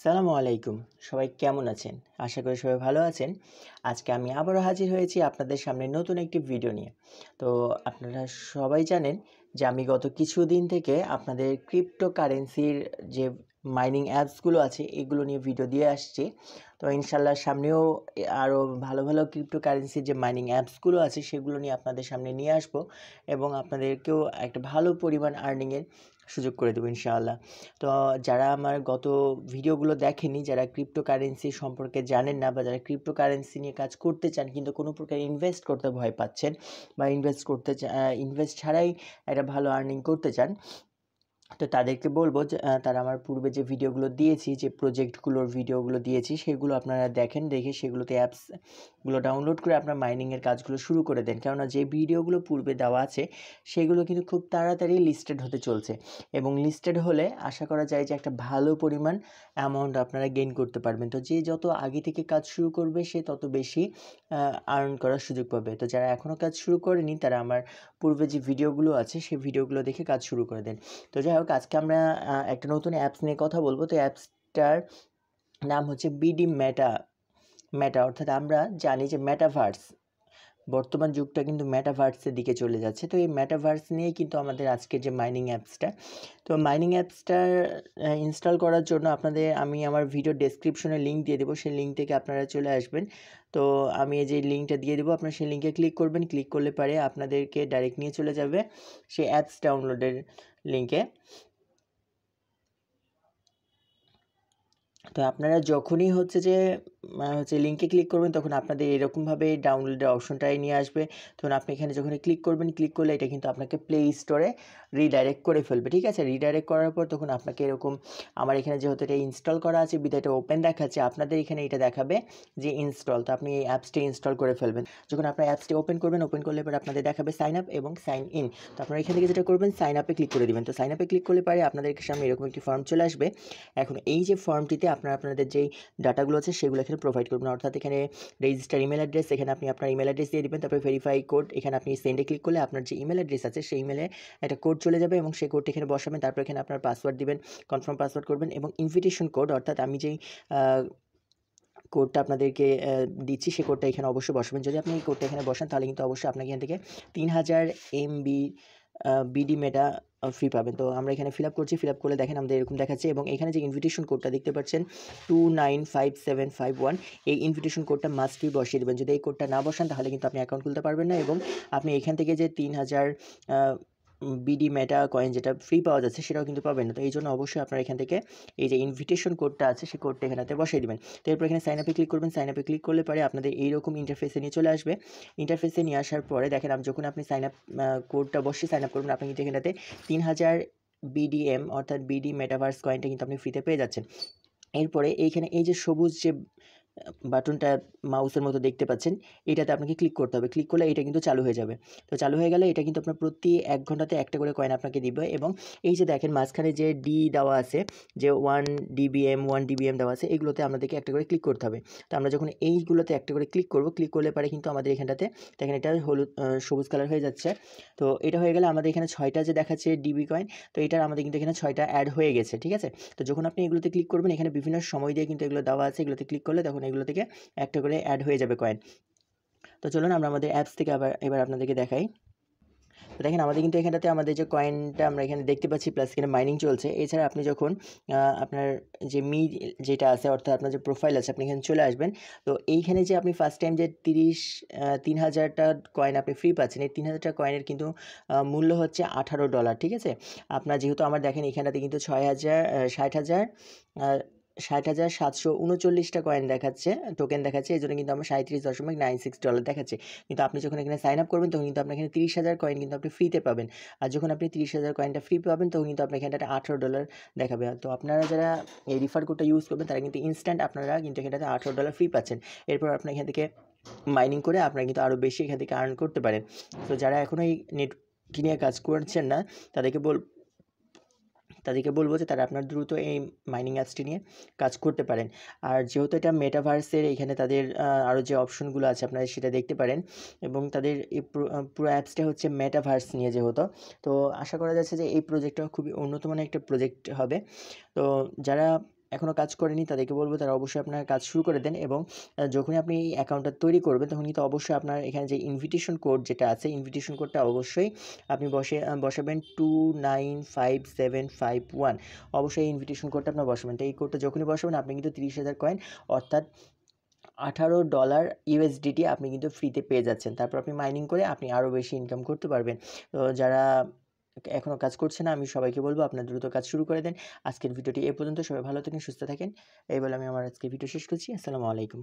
সালামু আলাইকুম। সবাই কেমন আছেন? আশা করি সবাই ভালো আছেন। আজকে আমি আবারও হাজির হয়েছি আপনাদের সামনে নতুন একটি ভিডিও নিয়ে। তো আপনারা সবাই জানেন যে আমি গত কিছুদিন থেকে আপনাদের ক্রিপ্টোকারেন্সির যে মাইনিং অ্যাপসগুলো আছে এগুলো নিয়ে ভিডিও দিয়ে আসছি। তো ইনশাআল্লাহ সামনেও আরও ভালো ভালো ক্রিপ্টোকারেন্সির যে মাইনিং অ্যাপসগুলো আছে সেগুলো নিয়ে আপনাদের সামনে নিয়ে আসবো এবং আপনাদেরকেও একটা ভালো পরিমাণ আর্নিংয়ের সুযোগ করে দেবো ইনশাআল্লাহ। তো যারা আমার গত ভিডিওগুলো দেখেনি, যারা ক্রিপ্টোকারেন্সি সম্পর্কে জানেন না বা যারা ক্রিপ্টোকারেন্সি নিয়ে কাজ করতে চান কিন্তু কোনো প্রকার ইনভেস্ট করতে ভয় পাচ্ছেন বা ইনভেস্ট ছাড়াই একটা ভালো আর্নিং করতে চান, তো তাদেরকে বলবো যে তারা আমার পূর্বে যে ভিডিওগুলো দিয়েছি, যে প্রজেক্টগুলোর ভিডিওগুলো দিয়েছি সেগুলো আপনারা দেখেন, দেখে সেগুলোতে অ্যাপসগুলো ডাউনলোড করে আপনার মাইনিংয়ের কাজগুলো শুরু করে দেন। কেননা যে ভিডিওগুলো পূর্বে দেওয়া আছে সেগুলো কিন্তু খুব তাড়াতাড়ি লিস্টেড হতে চলছে এবং লিস্টেড হলে আশা করা যায় যে একটা ভালো পরিমাণ অ্যামাউন্ট আপনারা গেইন করতে পারবেন। তো যে যত আগে থেকে কাজ শুরু করবে সে তত বেশি আর্ন করার সুযোগ পাবে। তো যারা এখনও কাজ শুরু করেনি তারা আমার পূর্বে যে ভিডিওগুলো আছে সেই ভিডিওগুলো দেখে কাজ শুরু করে দেন। তো যাই হোক, আজকে আমরা একটা নতুন অ্যাপস নিয়ে কথা বলবো। তো অ্যাপসটার নাম হচ্ছে মেটা, অর্থাৎ আমরা জানি যে মেটাভার্স, বর্তমান যুগটা কিন্তু মেটাভার্সের দিকে চলে যাচ্ছে। তো এই মেটাভার্স নিয়েই কিন্তু আমাদের আজকের যে মাইনিং অ্যাপসটা, তো মাইনিং অ্যাপসটা ইনস্টল করার জন্য আমি আমার ভিডিও ডেসক্রিপশনে লিঙ্ক দিয়ে দেবো, সেই লিঙ্ক থেকে আপনারা চলে আসবেন। তো আমি এই যে লিঙ্কটা দিয়ে দেবো, আপনারা সেই লিঙ্কে ক্লিক করবেন। ক্লিক করলে পারে আপনাদেরকে ডাইরেক্ট নিয়ে চলে যাবে সেই অ্যাপস ডাউনলোডের লিঙ্কে। তো আপনারা যখনই লিঙ্কে ক্লিক করবেন তখন আপনাদের এরকমভাবে ডাউনলোডের অপশনটাই নিয়ে আসবে। তখন আপনি এখানে যখনই ক্লিক করবেন, ক্লিক করলে এটা কিন্তু আপনাকে প্লে স্টোরে রিডাইরেক্ট করে ফেলবে, ঠিক আছে? রিডাইরেক্ট করার পর তখন আপনাকে এরকম, আমার এখানে যেহেতু এটা ইনস্টল করা আছে বিধায় এটা ওপেন দেখাচ্ছে, আপনাদের এখানে এটা দেখাবে যে ইনস্টল। তো আপনি এই অ্যাপসটি ইনস্টল করে ফেলবেন। যখন আপনার অ্যাপসটি ওপেন করবেন, ওপেন করলে পরে আপনাদের দেখাবে সাইন আপ এবং সাইন ইন। তো আপনারা এখান থেকে যেটা করবেন, সাইন আপে ক্লিক করে দেবেন। তো সাইন আপে ক্লিক করলে পারে আপনাদের সামনে এরকম একটি ফর্ম চলে আসবে। এখন এই যে ফর্মটিতে আপনাদের যেই ডাটাগুলো আছে সেগুলো এখানে প্রোভাইড করবেন, অর্থাৎ এখানে রেজিস্টার ইমেল অ্যাড্রেস, এখানে আপনি আপনার ইমেল অ্যাড্রেস দিয়ে দেবেন। তারপরে ভেরিফাই কোড, এখানে আপনি সেন্ডে ক্লিক করলে আপনার যে ইমেল অ্যাড্রেস আছে সেই ইমেলে একটা কোড চলে যাবে এবং সেই কোডটি এখানে বসাবেন। তারপর এখানে আপনার পাসওয়ার্ড দিবেন, কনফার্ম পাসওয়ার্ড করবেন এবং ইনভিটেশন কোড, অর্থাৎ আমি যেই কোডটা আপনাদেরকে দিচ্ছি সেই কোডটা এখানে অবশ্যই বসাবেন। যদি আপনি এই কোডটা এখানে বসান তাহলে কিন্তু অবশ্যই আপনাকে এখান থেকে 3000 MB DBMeta ফ্রি পাবেন। তো আমরা এখানে ফিল আপ করছি। ফিল আপ করলে দেখেন আমাদের এরকম দেখাচ্ছে এবং এখানে যে ইনভিটেশন কোডটা দেখতে পাচ্ছেন 295751, এই ইনভিটেশন কোডটা মাস্ট বি বসিয়ে দেবেন। যদি এই কোডটা না বসান তাহলে কিন্তু আপনি অ্যাকাউন্ট খুলতে পারবেন না এবং আপনি এখান থেকে যে 3000 DBMeta কয়েন যেটা ফ্রি পাওয়া যাচ্ছে সেটাও কিন্তু পাবেন না। তো এই জন্য অবশ্যই আপনার এখান থেকে এই যে ইনভিটেশন কোডটা আছে সেই কোডটা এখানেতে বসিয়ে দেবেন। তো এরপর এখানে সাইন আপে ক্লিক করবেন। সাইন আপে ক্লিক করলে পরে আপনাদের এইরকম ইন্টারফেসে নিয়ে চলে আসবে। ইন্টারফেসে নিয়ে আসার পরে দেখেন, যখন আপনি সাইন আপ কোডটা বসিয়ে সাইন আপ করবেন, আপনি কিন্তু এখানেতে 3000 BDM অর্থাৎ বিডি মেটাভার্স কয়েনটা কিন্তু আপনি ফ্রিতে পেয়ে যাচ্ছেন। এরপরে এইখানে এই যে সবুজ যে বাটনটা মাউসের মতো দেখতে পাচ্ছেন, এটাতে আপনাকে ক্লিক করতে হবে। ক্লিক করলে এটা কিন্তু চালু হয়ে যাবে। তো চালু হয়ে গেলে এটা কিন্তু আপনার প্রতি 1 ঘন্টাতে একটা করে কয়েন আপনাকে দিবে এবং এই যে দেখেন মাঝখানে যে ডি দেওয়া আছে, যে 1 DBM দেওয়া আছে, এগুলোতে আমাদেরকে একটা করে ক্লিক করতে হবে। তো আমরা যখন এইগুলোতে একটা করে ক্লিক করব, ক্লিক করলে পরে কিন্তু আমাদের এখানটাতে দেখেন এটা সবুজ কালার হয়ে যাচ্ছে। তো এটা হয়ে গেলে আমাদের এখানে 6টা যে দেখাচ্ছে ডিবি কয়েন, তো এটার আমাদের কিন্তু এখানে 6টা অ্যাড হয়ে গেছে, ঠিক আছে? তো যখন আপনি এগুলোতে ক্লিক করবেন, এখানে বিভিন্ন সময় দিয়ে কিন্তু এগুলো দেওয়া আছে, এগুলোতে ক্লিক করলে তখন এগুলো থেকে একটা করে অ্যাড হয়ে যাবে কয়েন। তো চলুন আমরা আমাদের অ্যাপস থেকে এবার আপনাদেরকে দেখাই। তো দেখেন আমাদের কিন্তু এখানটাতে আমাদের যে কয়েনটা আমরা এখানে দেখতে পাচ্ছি, প্লাস এখানে মাইনিং চলছে। এছাড়া আপনি যখন আপনার যে যেটা আছে, অর্থাৎ আপনার যে প্রোফাইল আছে, আপনি এখানে চলে আসবেন। তো এইখানে যে আপনি ফার্স্ট টাইম যে 3000টা কয়েন আপনি ফ্রি পাচ্ছেন, এই 3000টা কয়েনের কিন্তু মূল্য হচ্ছে $18, ঠিক আছে? আপনার যেহেতু আমার দেখেন এখানটাতে কিন্তু 60,739টা কয়েন দেখাচ্ছে, টোকেন দেখাচ্ছে, এই জন্য কিন্তু আমার $37.96 দেখাচ্ছে। কিন্তু আপনি যখন এখানে সাইন আপ করবেন তখন কিন্তু আপনার এখানে 30,000 কয়েন কিন্তু আপনি ফ্রিতে পাবেন। আর যখন আপনি 30,000 কয়েনটা ফ্রি পাবেন তখন কিন্তু আপনার এখানটাতে $18 দেখাবে। তো আপনারা যারা এই রিফার কোডটা ইউজ করবেন তারা কিন্তু ইনস্ট্যান্ট আপনারা কিন্তু এখানটাতে $18 ফ্রি পাচ্ছেন। এরপর আপনার এখান থেকে মাইনিং করে আপনারা কিন্তু আরও বেশি এখান থেকে আর্ন করতে পারেন। তো যারা এখনও এই নেটওয়ার্ক নিয়ে কাজ করছেন না তাদেরকে বলবো যে তারা আপনার দ্রুত এই মাইনিং অ্যাপসটি নিয়ে কাজ করতে পারেন। আর যেহেতু এটা মেটাভার্সের, এখানে তাদের আরও যে অপশনগুলো আছে আপনারা সেটা দেখতে পারেন এবং তাদের এই পুরো অ্যাপসটা হচ্ছে মেটাভার্স নিয়ে যেহেতু, তো আশা করা যাচ্ছে যে এই প্রজেক্টটা খুবই উন্নত মানের একটা প্রজেক্ট হবে। তো যারা এখনও কাজ করেনি তাদেরকে বলবো তারা অবশ্যই আপনার কাজ শুরু করে দেন, এবং যখনই আপনি এই অ্যাকাউন্টটা তৈরি করবেন তখন কিন্তু অবশ্যই আপনার এখানে যে ইনভিটেশন কোড যেটা আছে, ইনভিটেশন কোডটা অবশ্যই আপনি বসাবেন 295751। অবশ্যই এই ইনভিটেশন কোডটা আপনার বসাবেন। তো এই কোডটা যখনই বসাবেন আপনি কিন্তু 30,000 কয়েন অর্থাৎ $18 USDT আপনি কিন্তু ফ্রিতে পেয়ে যাচ্ছেন। তারপর আপনি মাইনিং করে আপনি আরও বেশি ইনকাম করতে পারবেন। তো যারা এখনও কাজ করছে না, আমি সবাইকে বলবো আপনারা দ্রুত কাজ শুরু করে দেন। আজকের ভিডিওটি এ পর্যন্ত। সবাই ভালো থাকেন, সুস্থ থাকেন। এই বলে আমি আমার আজকের ভিডিও শেষ করছি। আসসালামু আলাইকুম।